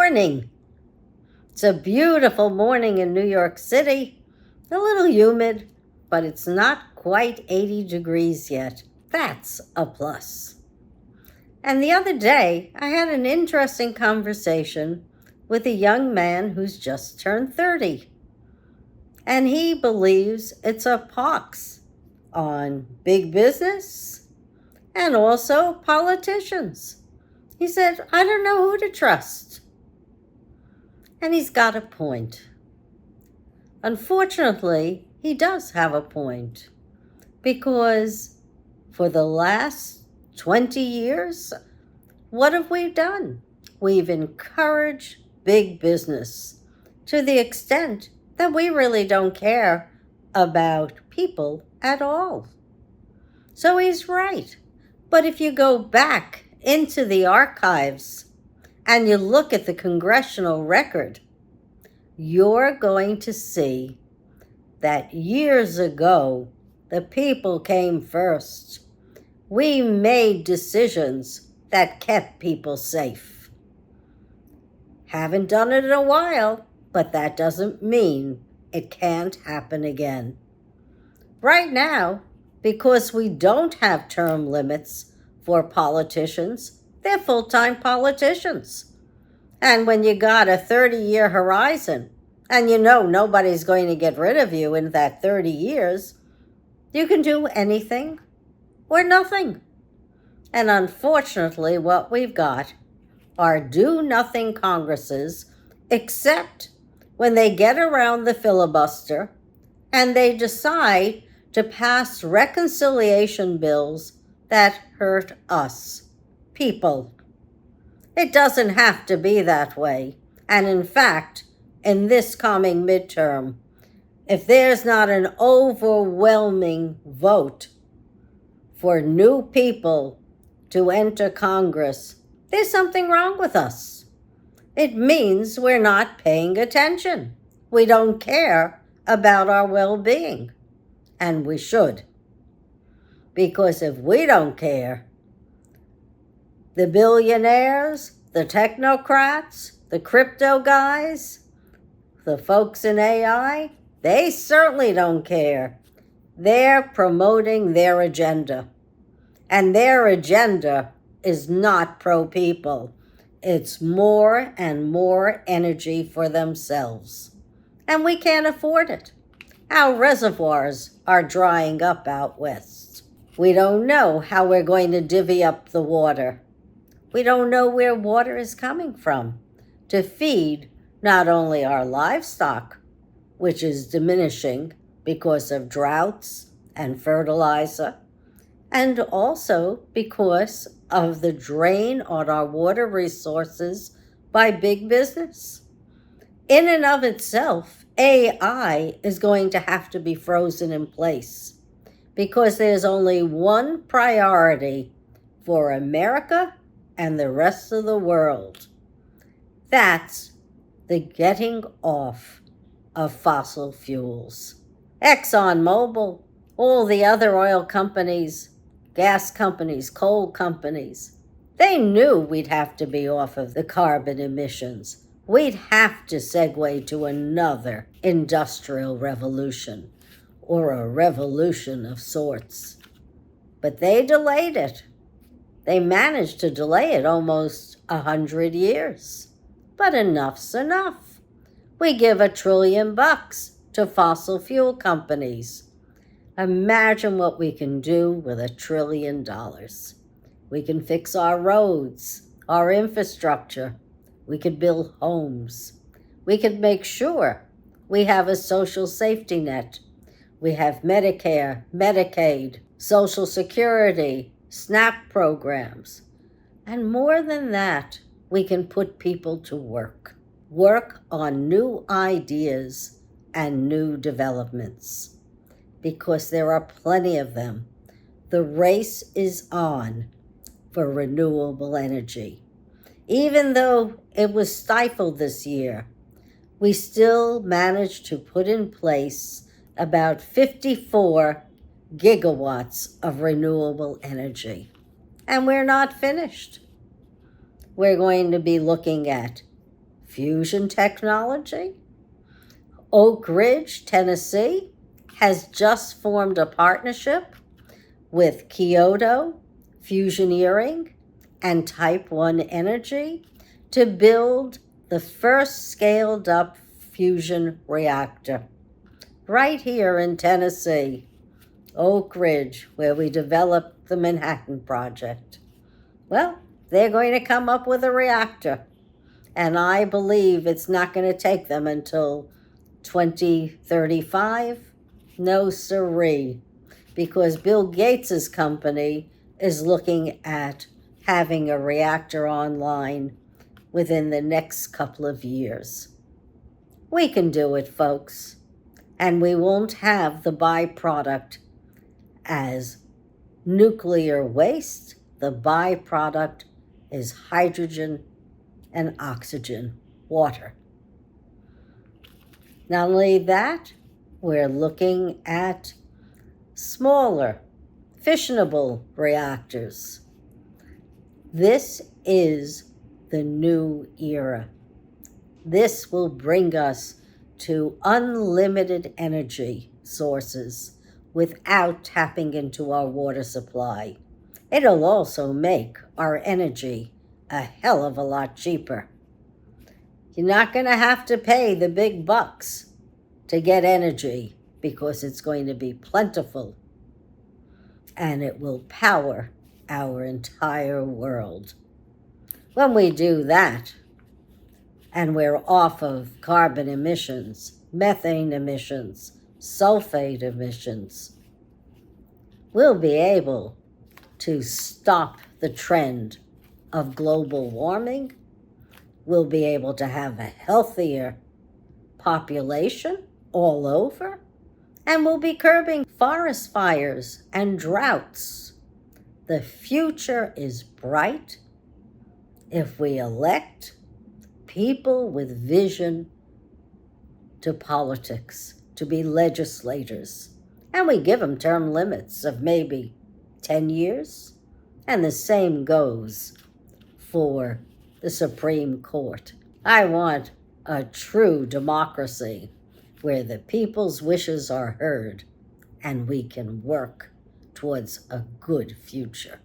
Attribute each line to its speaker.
Speaker 1: morning. It's a beautiful morning in New York City. A little humid, but it's not quite 80 degrees yet. That's a plus. And the other day, I had an interesting conversation with a young man who's just turned 30. And he believes it's a pox on big business and also politicians. He said, I don't know who to trust. And he's got a point. Unfortunately, he does have a point, because for the last 20 years, what have we done? We've encouraged big business to the extent that we really don't care about people at all. So he's right. But if you go back into the archives and you look at the congressional record, you're going to see that years ago, the people came first. We made decisions that kept people safe. Haven't done it in a while, but that doesn't mean it can't happen again. Right now, because we don't have term limits for politicians, they're full-time politicians. And when you got a 30-year horizon, and you know nobody's going to get rid of you in that 30 years, you can do anything or nothing. And unfortunately, what we've got are do-nothing Congresses, except when they get around the filibuster and they decide to pass reconciliation bills that hurt us, people. It doesn't have to be that way. And in fact, in this coming midterm, if there's not an overwhelming vote for new people to enter Congress, there's something wrong with us. It means we're not paying attention. We don't care about our well-being. And we should. Because if we don't care, the billionaires, the technocrats, the crypto guys, the folks in AI, they certainly don't care. They're promoting their agenda. And their agenda is not pro-people. It's more and more energy for themselves. And we can't afford it. Our reservoirs are drying up out west. We don't know how we're going to divvy up the water. We don't know where water is coming from to feed not only our livestock, which is diminishing because of droughts and fertilizer, and also because of the drain on our water resources by big business. In and of itself, AI is going to have to be frozen in place, because there's only one priority for America and the rest of the world. That's the getting off of fossil fuels. ExxonMobil, all the other oil companies, gas companies, coal companies, they knew we'd have to be off of the carbon emissions. We'd have to segue to another industrial revolution, or a revolution of sorts. But they delayed it. They managed to delay it almost 100 years. But enough's enough. We give $1 trillion to fossil fuel companies. Imagine what we can do with $1 trillion. We can fix our roads, our infrastructure. We could build homes. We could make sure we have a social safety net. We have Medicare, Medicaid, Social Security, SNAP programs. And more than that, we can put people to work. Work on new ideas and new developments. Because there are plenty of them. The race is on for renewable energy. Even though it was stifled this year, we still managed to put in place about 54 gigawatts of renewable energy. And we're not finished. We're going to be looking at fusion technology. Oak Ridge, Tennessee, has just formed a partnership with Kyoto, Fusioneering, and Type 1 Energy to build the first scaled-up fusion reactor right here in Tennessee, Oak Ridge, where we developed the Manhattan Project. Well, they're going to come up with a reactor, and I believe it's not going to take them until 2035. No siree, because Bill Gates's company is looking at having a reactor online within the next couple of years. We can do it, folks, and we won't have the byproduct as nuclear waste. The byproduct is hydrogen and oxygen, water. Not only that, we're looking at smaller, fissionable reactors. This is the new era. This will bring us to unlimited energy sources without tapping into our water supply. It'll also make our energy a hell of a lot cheaper. You're not going to have to pay the big bucks to get energy because it's going to be plentiful and it will power our entire world. When we do that, and we're off of carbon emissions, methane emissions, sulfate emissions, we'll be able to stop the trend of global warming. We'll be able to have a healthier population all over, and we'll be curbing forest fires and droughts. The future is bright if we elect people with vision to politics, to be legislators, and we give them term limits of maybe 10 years, and the same goes for the Supreme Court. I want a true democracy where the people's wishes are heard and we can work towards a good future.